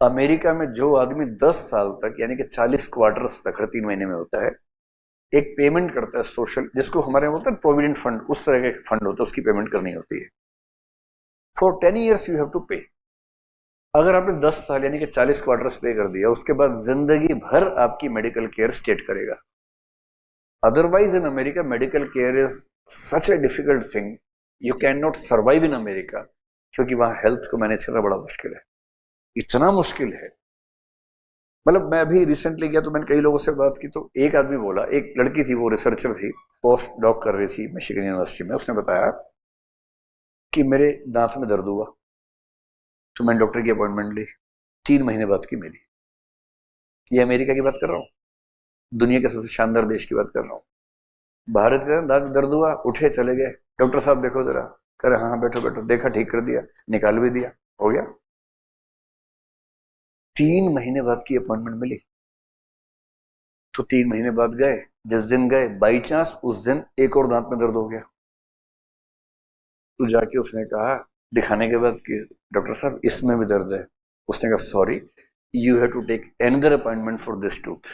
America में जो आदमी 10 साल तक यानी कि 40 क्वार्टर्स तक हर 3 महीने में होता है, एक पेमेंट करता है सोशल, जिसको हमारे यहाँ बोलते हैं प्रोविडेंट फंड, उस तरह का फंड होता है, उसकी पेमेंट करनी होती है। For 10 years you have to pay. अगर आपने 10 साल यानी कि 40 क्वार्टर्स पे कर दिया, उसके बाद जिंदगी भर आपकी मेडिकल केयर स्टेट करेगा। Otherwise in America medical care is such a difficult thing, you can not survive in America, क्योंकि वहां हेल्थ को मैनेज करना बड़ा मुश्किल है, इतना मुश्किल है। मतलब मैं अभी रिसेंटली गया तो मैंने कई लोगों से बात की, तो एक आदमी बोला, एक लड़की थी, वो रिसर्चर थी, पोस्ट डॉक कर रही थी मिशिगन यूनिवर्सिटी में, उसने बताया कि मेरे दांत में दर्द हुआ, तो मैंने डॉक्टर की अपॉइंटमेंट ली, 3 महीने बाद की मिली। ये अमेरिका की बात कर रहा हूँ, दुनिया के सबसे शानदार देश की बात कर रहा हूँ। भारत के दांत में दर्द हुआ, उठे चले गए, डॉक्टर साहब देखो जरा, कह रहे हाँ बैठो बैठो, देखा, ठीक कर दिया, निकाल भी दिया, हो गया। 3 महीने बाद की अपॉइंटमेंट मिली, तो 3 महीने बाद गए, जिस दिन गए बाई चांस उस दिन एक और दांत में दर्द हो गया, तो जाके उसने कहा दिखाने के बाद कि डॉक्टर साहब इसमें भी दर्द है। उसने कहा sorry, you have to take another appointment for this tooth.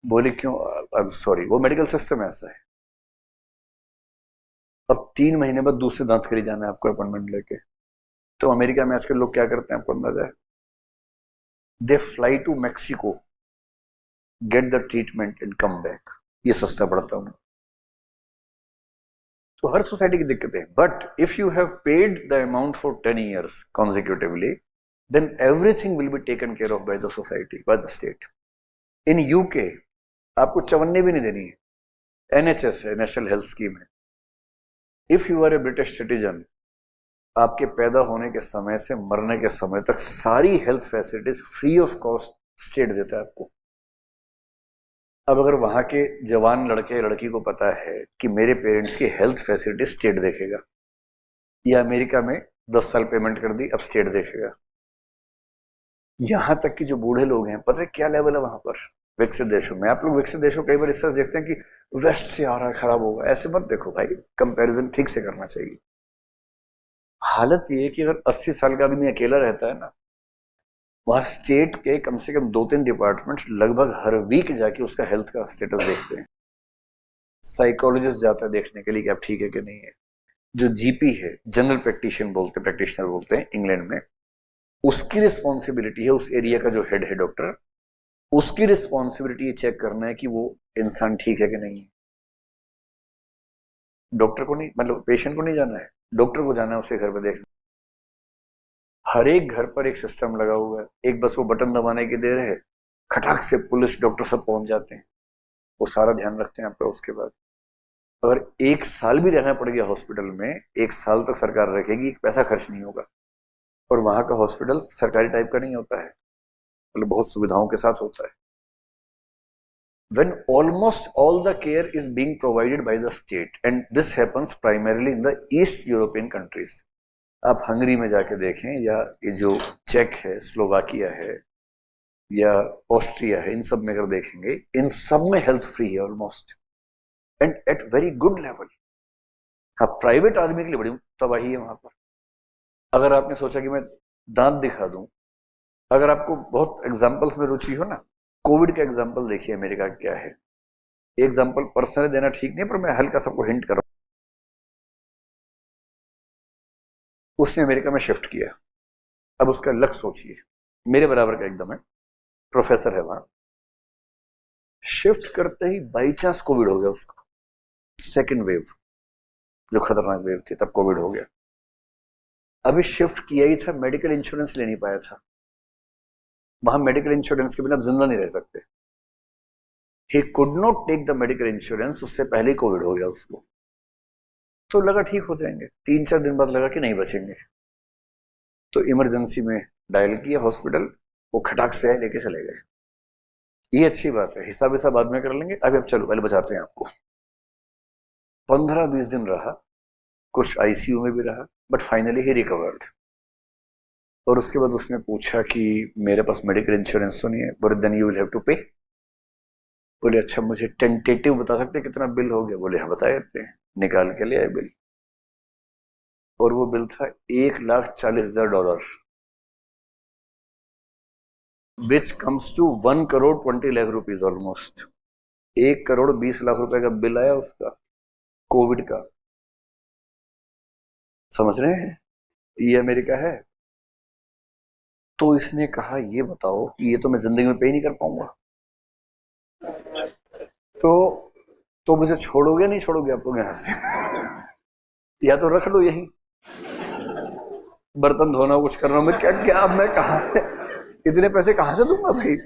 बोले क्यों? आई एम सॉरी, वो मेडिकल सिस्टम ऐसा है। अब 3 महीने बाद दूसरे दांत के लिए जाना है आपको अपॉइंटमेंट लेके। तो अमेरिका में आजकल लोग क्या करते हैं आपको अंदाजा है? They fly to Mexico, get the treatment and come back, ये सस्ता पड़ता है। तो हर सोसाइटी की दिक्कतें हैं, but if you have paid the amount for 10 years consecutively, then everything will be taken care of by the society, by the state. In UK आपको चवन्नी भी नहीं देनी है, NHS है, नेशनल हेल्थ स्कीम है। If you are a British citizen, आपके पैदा होने के समय से मरने के समय तक सारी health facilities free of cost state देता है आपको। अब अगर वहां के जवान लड़के लड़की को पता है कि मेरे पेरेंट्स की हेल्थ फैसिलिटी स्टेट देखेगा, या अमेरिका में 10 साल पेमेंट कर दी, अब स्टेट देखेगा। यहां तक कि जो बूढ़े लोग हैं, पता है क्या लेवल है वहां पर विकसित देशों में। आप लोग विकसित देशों कई बार रिसर्च देखते हैं कि वेस्ट से आ रहा है, खराब होगा, ऐसे मत देखो भाई, कंपैरिजन ठीक से करना चाहिए। हालत ये है कि अगर 80 साल का आदमी अकेला रहता है ना, वहां स्टेट के कम से कम 2-3 डिपार्टमेंट लगभग हर वीक जाके उसका हेल्थ का स्टेटस देखते हैं। साइकोलॉजिस्ट जाता है देखने के लिए कि आप ठीक है कि नहीं है। जो जीपी है, जनरल प्रैक्टिशनर बोलते हैं इंग्लैंड में, उसकी रिस्पॉन्सिबिलिटी है, उस एरिया का जो हेड है डॉक्टर, उसकी रिस्पॉन्सिबिलिटी चेक करना है कि वो इंसान ठीक है कि नहीं है। डॉक्टर को नहीं, मतलब पेशेंट को नहीं जाना है, डॉक्टर को जाना है उसे घर पर देखना। हर एक घर पर एक सिस्टम लगा हुआ है, एक बस वो बटन दबाने की देर है, खटाक से पुलिस डॉक्टर सब पहुंच जाते हैं, वो सारा ध्यान रखते हैं आपका। उसके बाद अगर 1 साल भी रहना पड़ गया हॉस्पिटल में, 1 साल तक सरकार रखेगी, पैसा खर्च नहीं होगा। और वहां का हॉस्पिटल सरकारी टाइप का नहीं होता है, मतलब बहुत सुविधाओं के साथ होता है। When almost all the care is being provided by the state, and this happens primarily in the East European countries. आप हंगरी में जाके देखें, या ये जो चेक है, स्लोवाकिया है, या ऑस्ट्रिया है, इन सब में अगर देखेंगे, इन सब में हेल्थ फ्री है almost, and at very good level. हाँ, प्राइवेट आदमी के लिए बड़ी तबाही है वहां पर। अगर आपने सोचा कि मैं दांत दिखा दूं, अगर आपको बहुत एग्जाम्पल्स में रुचि हो ना, कोविड का एग्जाम्पल देखिए अमेरिका क्या है। एग्जाम्पल पर्सनली देना ठीक नहीं, पर मैं हल्का सबको हिंट कर रहा हूं। उसने अमेरिका में शिफ्ट किया, अब उसका लक सोचिए, मेरे बराबर का एकदम है, प्रोफेसर है वहां। शिफ्ट करते ही बाई चांस कोविड हो गया उसको, सेकेंड वेव, जो खतरनाक वेव थी, तब कोविड हो गया। अभी शिफ्ट किया ही था, मेडिकल इंश्योरेंस ले नहीं पाया था। वहां मेडिकल इंश्योरेंस के बिना आप जिंदा नहीं रह सकते। He could not take the medical insurance, उससे पहले ही कोविड हो गया उसको। तो लगा ठीक हो जाएंगे, 3-4 दिन बाद लगा कि नहीं बचेंगे, तो इमरजेंसी में डायल किया हॉस्पिटल, वो खटाक से आए, लेके चले गए। ये अच्छी बात है, हिसाब हिसाब बाद में कर लेंगे, अभी अब चलो पहले बचाते हैं आपको। 15-20 दिन रहा, कुछ आईसीयू में भी रहा, बट फाइनली ही रिकवर्ड। और उसके बाद उसने पूछा कि मेरे पास मेडिकल इंश्योरेंस तो नहीं है, बोले then you will have to pay. बोले अच्छा, मुझे टेंटेटिव बता सकते हैं कितना बिल हो गया? बोले हाँ बता देते हैं। निकाल के ले आए बिल, और वो बिल था $1,40,000। Which comes to 1,20,00,000 rupees almost. 1,20,00,000 रुपए का बिल आया उसका, कोविड का। समझ रहे हैं, ये अमेरिका है। तो इसने कहा ये बताओ कि ये तो मैं जिंदगी में पे नहीं कर पाऊंगा, तो मुझे छोड़ोगे नहीं छोड़ोगे आप लोग यहां से? या तो रख लो यही, बर्तन धोना कुछ करना, मैं क्या क्या अब मैं कहा, इतने पैसे कहां से दूंगा भाई?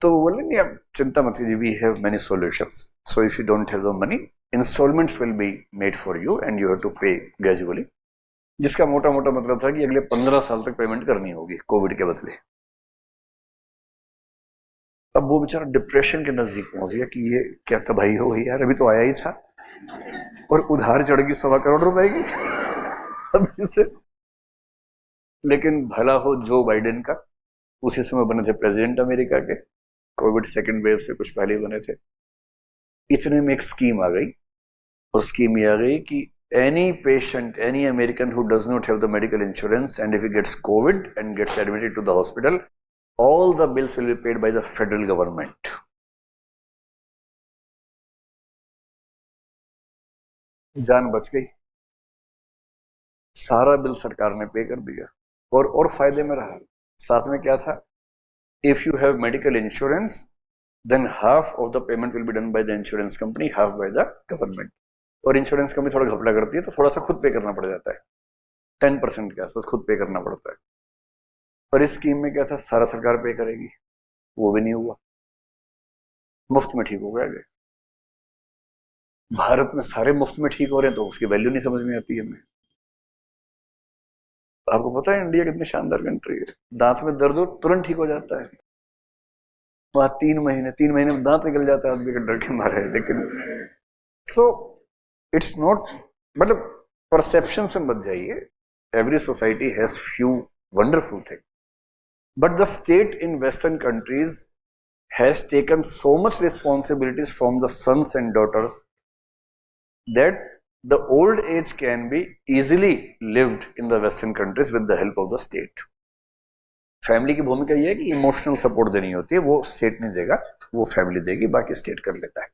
तो बोले नहीं आप चिंता मत कीजिए, we have many solutions, so if you don't have the money, installments will be made for you and you have to pay gradually. जिसका मोटा मोटा मतलब था कि अगले 15 साल तक पेमेंट करनी होगी कोविड के बदले। अब वो बेचारा डिप्रेशन के नजदीक पहुंच गया कि ये क्या तबाही हो गई यार, अभी तो आया ही था और उधार चढ़ गई 1.25 करोड़ रुपए की अभी से। लेकिन भला हो जो बाइडेन का, उसी समय बने थे प्रेसिडेंट अमेरिका के, कोविड सेकेंड वेव से कुछ पहले बने थे। इतने में एक स्कीम आ गई, और स्कीम ये आ गई कि any patient, any American who does not have the medical insurance and if he gets COVID and gets admitted to the hospital, all the bills will be paid by the federal government. जान बच गई, सारा bill सरकार ने पे कर दिया और फायदे में रहा। साथ में क्या था, if you have medical insurance then half of the payment will be done by the insurance company, half by the government. और इंश्योरेंस कंपनी थोड़ा घपला करती है तो थोड़ा सा खुद पे करना पड़ जाता है, 10% के आसपास खुद पे करना पड़ता है। पर इस स्कीम में क्या था, सारा सरकार पे करेगी, वो भी नहीं हुआ, मुफ्त में ठीक हो गया। भारत में सारे मुफ्त में ठीक हो रहे हैं तो उसकी वैल्यू नहीं समझ में आती है हमें। आपको पता है इंडिया कितनी शानदार कंट्री है, दांत में दर्द हो तुरंत ठीक हो जाता है, वहां 3 महीने में दांत निकल जाता है आदमी का डर के मारे। लेकिन सो इट्स नॉट, मतलब परसेप्शन से मत जाइए, every society has few wonderful thing, but the state in western countries has taken so much responsibilities from the sons and daughters that the old age can be easily lived in the western countries with the help of the state. Family की भूमिका यह है कि emotional support देनी होती है, वो state नहीं देगा, वो फैमिली देगी, बाकी स्टेट कर लेता है।